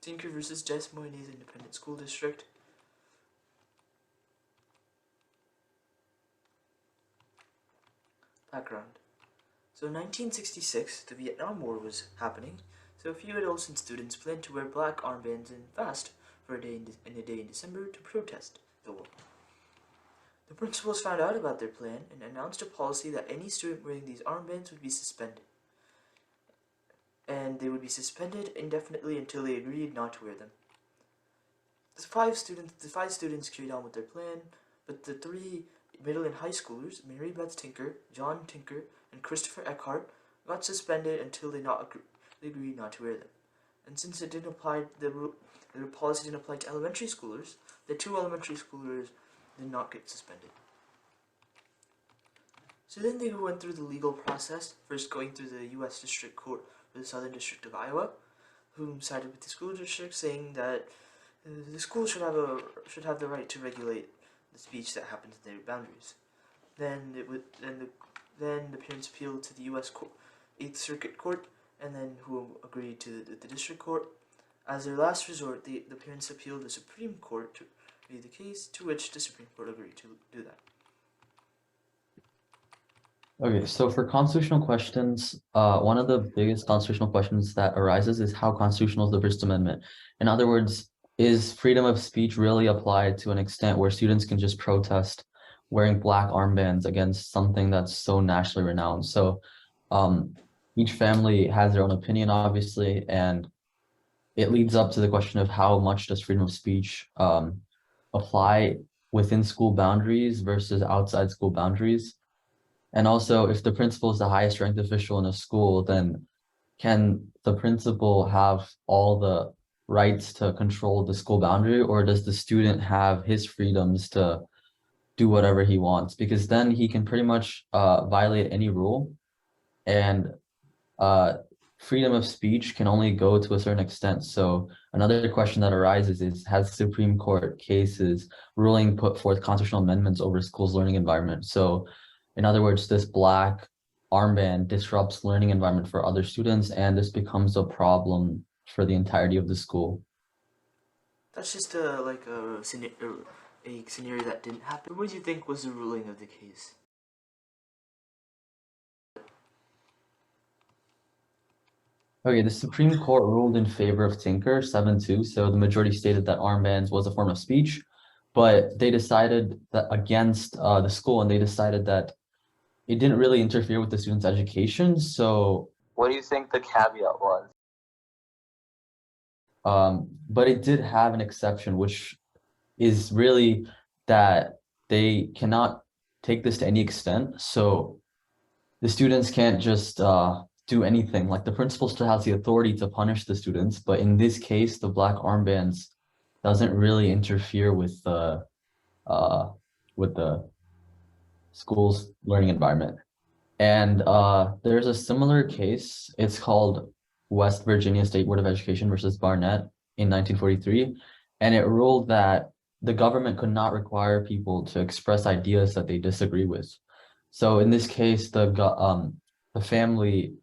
Tinker versus Des Moines Independent School District. Background. So in 1966, the Vietnam War was happening, so a few adolescent students planned to wear black armbands and fast for a day in December to protest the war. The principals found out about their plan and announced a policy that any student wearing these armbands would be suspended. And they would be suspended indefinitely until they agreed not to wear them. The five students carried on with their plan, but the three middle and high schoolers, Mary Beth Tinker, John Tinker, and Christopher Eckhart, got suspended until they agreed not to wear them. And since it didn't apply, the policy didn't apply to elementary schoolers, the two elementary schoolers did not get suspended. So then they went through the legal process, first going through the U.S. District Court for the Southern District of Iowa, whom sided with the school district, saying that the school should have the right to regulate the speech that happens in their boundaries. Then the parents appealed to the U.S. Eighth Circuit Court, and then who agreed to the district court. As their last resort, the parents appealed the Supreme Court to read the case, to which the Supreme Court agreed to do that. Okay, so for constitutional questions, one of the biggest constitutional questions that arises is how constitutional is the First Amendment? In other words, is freedom of speech really applied to an extent where students can just protest wearing black armbands against something that's so nationally renowned? So each family has their own opinion, obviously, and it leads up to the question of how much does freedom of speech apply within school boundaries versus outside school boundaries. And also, if the principal is the highest ranked official in a school, then can the principal have all the rights to control the school boundary, or does the student have his freedoms to do whatever he wants? Because then he can pretty much violate any rule, and freedom of speech can only go to a certain extent. So another question that arises is, has Supreme Court cases ruling put forth constitutional amendments over schools' learning environment? So in other words, this black armband disrupts learning environment for other students, and this becomes a problem for the entirety of the school. That's just a scenario that didn't happen. What do you think was the ruling of the case? Okay, the Supreme Court ruled in favor of Tinker 7-2. So the majority stated that armbands was a form of speech, but they decided that against the school, and they decided that it didn't really interfere with the student's education. So what do you think the caveat was? But it did have an exception, which is really that they cannot take this to any extent. So the students can't just do anything. Like the principal still has the authority to punish the students, but in this case, the black armbands doesn't really interfere uh, with the school's learning environment. And there's a similar case. It's called West Virginia State Board of Education versus Barnett in 1943. And it ruled that the government could not require people to express ideas that they disagree with. So in this case, the family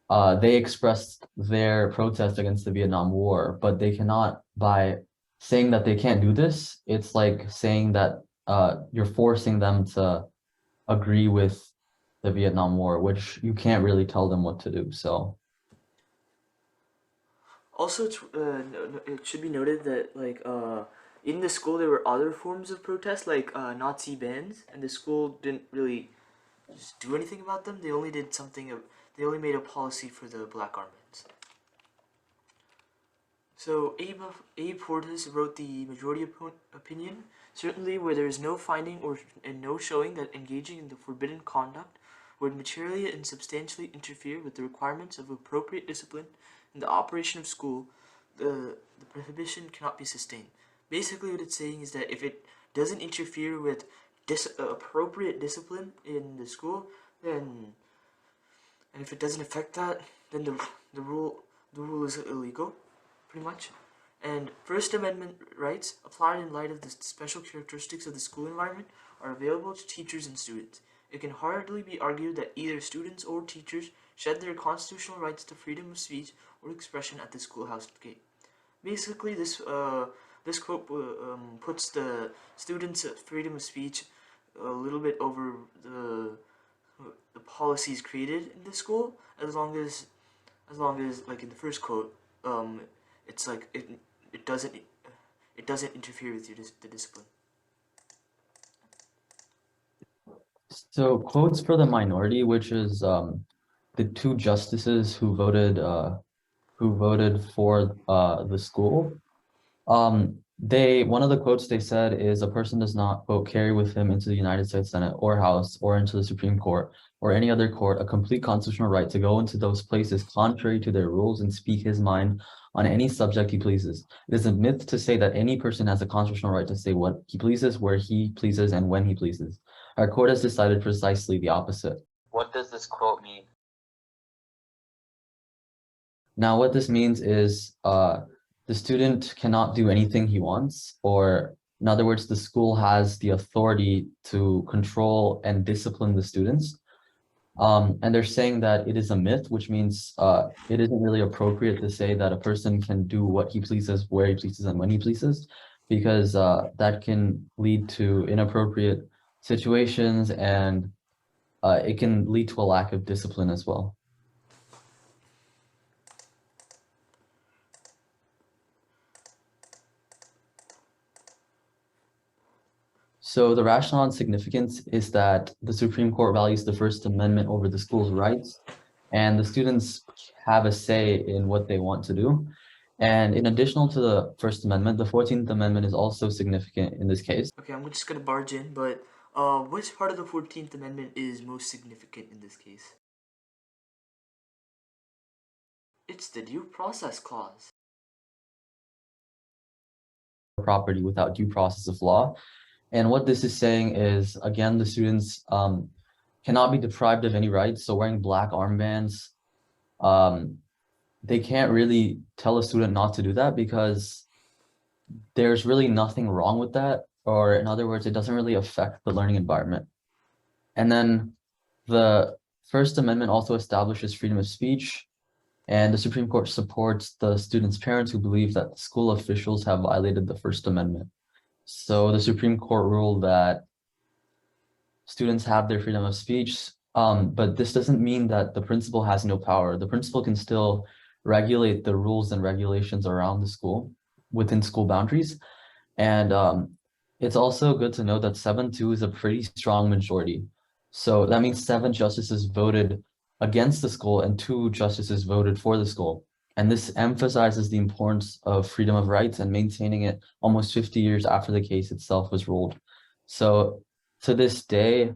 they expressed their protest against the Vietnam War, but they cannot, by saying that they can't do this, it's like saying that you're forcing them to agree with the Vietnam War, which you can't really tell them what to do. So Also, it should be noted that in the school there were other forms of protest, like Nazi bands, and the school didn't really just do anything about them. They only did something. They only made a policy for the black armbands. So Abe Fortas wrote the majority opinion. Certainly, where there is no finding and no showing that engaging in the forbidden conduct would materially and substantially interfere with the requirements of appropriate discipline in the operation of school, the prohibition cannot be sustained. Basically, what it's saying is that if it doesn't interfere with appropriate discipline in the school, then and if it doesn't affect that, then the rule is illegal, pretty much. And First Amendment rights, applied in light of the special characteristics of the school environment, are available to teachers and students. It can hardly be argued that either students or teachers shed their constitutional rights to freedom of speech or expression at the schoolhouse gate. Basically, this quote puts the students' freedom of speech a little bit over the policies created in the school, as long as like in the first quote, um, it's like it doesn't it doesn't interfere with the discipline. So quotes for the minority, which is the two justices who voted for the school. They one of the quotes they said is a person does not, quote, carry with him into the United States Senate or House or into the Supreme Court or any other court a complete constitutional right to go into those places contrary to their rules and speak his mind on any subject he pleases. It is a myth to say that any person has a constitutional right to say what he pleases, where he pleases, and when he pleases. Our court has decided precisely the opposite. What does this quote mean? Now, what this means is the student cannot do anything he wants, or in other words, the school has the authority to control and discipline the students. And they're saying that it is a myth, which means it isn't really appropriate to say that a person can do what he pleases, where he pleases, and when he pleases, because that can lead to inappropriate situations and it can lead to a lack of discipline as well. So the rationale and significance is that the Supreme Court values the First Amendment over the school's rights, and the students have a say in what they want to do. And in addition to the First Amendment, the 14th Amendment is also significant in this case. Okay, I'm just gonna barge in, but which part of the 14th Amendment is most significant in this case? It's the due process clause. Property without due process of law. And what this is saying is, again, the students cannot be deprived of any rights. So wearing black armbands, they can't really tell a student not to do that because there's really nothing wrong with that, or in other words, it doesn't really affect the learning environment. And then the First Amendment also establishes freedom of speech, and the Supreme Court supports the students' parents who believe that school officials have violated the First Amendment. So the Supreme Court ruled that students have their freedom of speech, but this doesn't mean that the principal has no power. The principal can still regulate the rules and regulations around the school within school boundaries. And it's also good to know that 7-2 is a pretty strong majority. So that means 7 justices voted against the school and 2 justices voted for the school. And this emphasizes the importance of freedom of rights and maintaining it almost 50 years after the case itself was ruled. So to this day,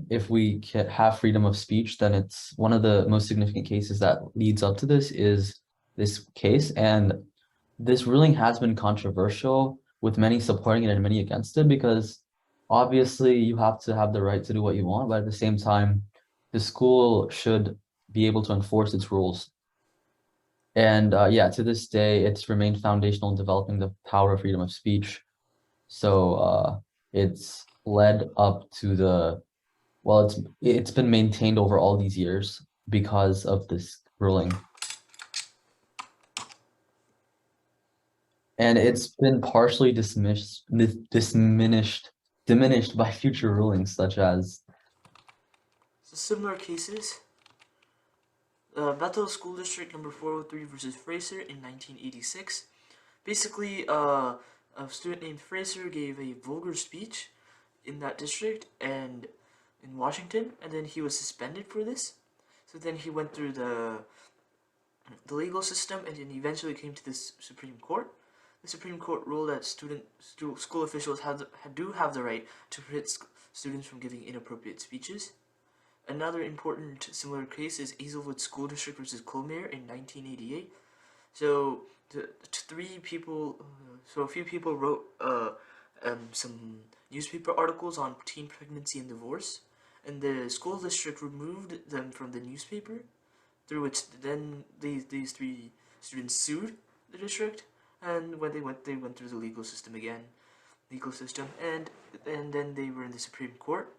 if we have freedom of speech, then it's one of the most significant cases that leads up to this is this case. And this ruling has been controversial, with many supporting it and many against it, because obviously you have to have the right to do what you want, but at the same time, the school should be able to enforce its rules. And yeah, to this day, it's remained foundational in developing the power of freedom of speech. So it's led up to the, well, it's been maintained over all these years because of this ruling. And it's been partially diminished by future rulings, such as So similar cases. Bethel School District number 403 versus Fraser in 1986. Basically, a student named Fraser gave a vulgar speech in that district and in Washington, and then he was suspended for this. So then he went through the legal system, and then eventually came to the Supreme Court. The Supreme Court ruled that school officials do have the right to prohibit students from giving inappropriate speeches. Another important similar case is Hazelwood School District versus Colmere in 1988. So a few people wrote some newspaper articles on teen pregnancy and divorce, and the school district removed them from the newspaper, through which then these 3 students sued the district, and when they went through the legal system, and then they were in the Supreme Court.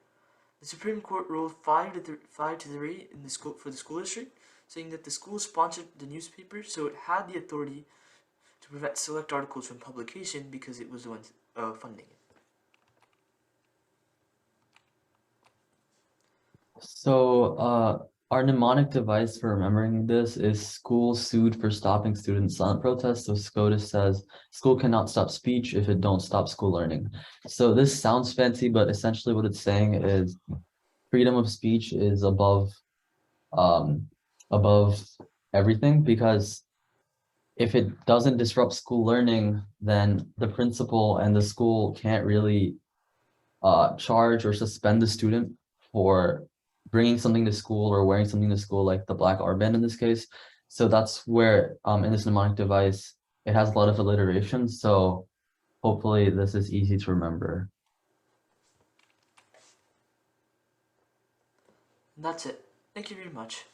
The Supreme Court ruled 5-3 in the school for the school district, saying that the school sponsored the newspaper, so it had the authority to prevent select articles from publication because it was the one funding it. So, our mnemonic device for remembering this is school sued for stopping student silent protests. So SCOTUS says school cannot stop speech if it don't stop school learning. So this sounds fancy, but essentially what it's saying is freedom of speech is um, above everything, because if it doesn't disrupt school learning, then the principal and the school can't really charge or suspend the student for bringing something to school or wearing something to school, like the black armband in this case. So that's where in this mnemonic device, it has a lot of alliteration. So hopefully this is easy to remember. And that's it. Thank you very much.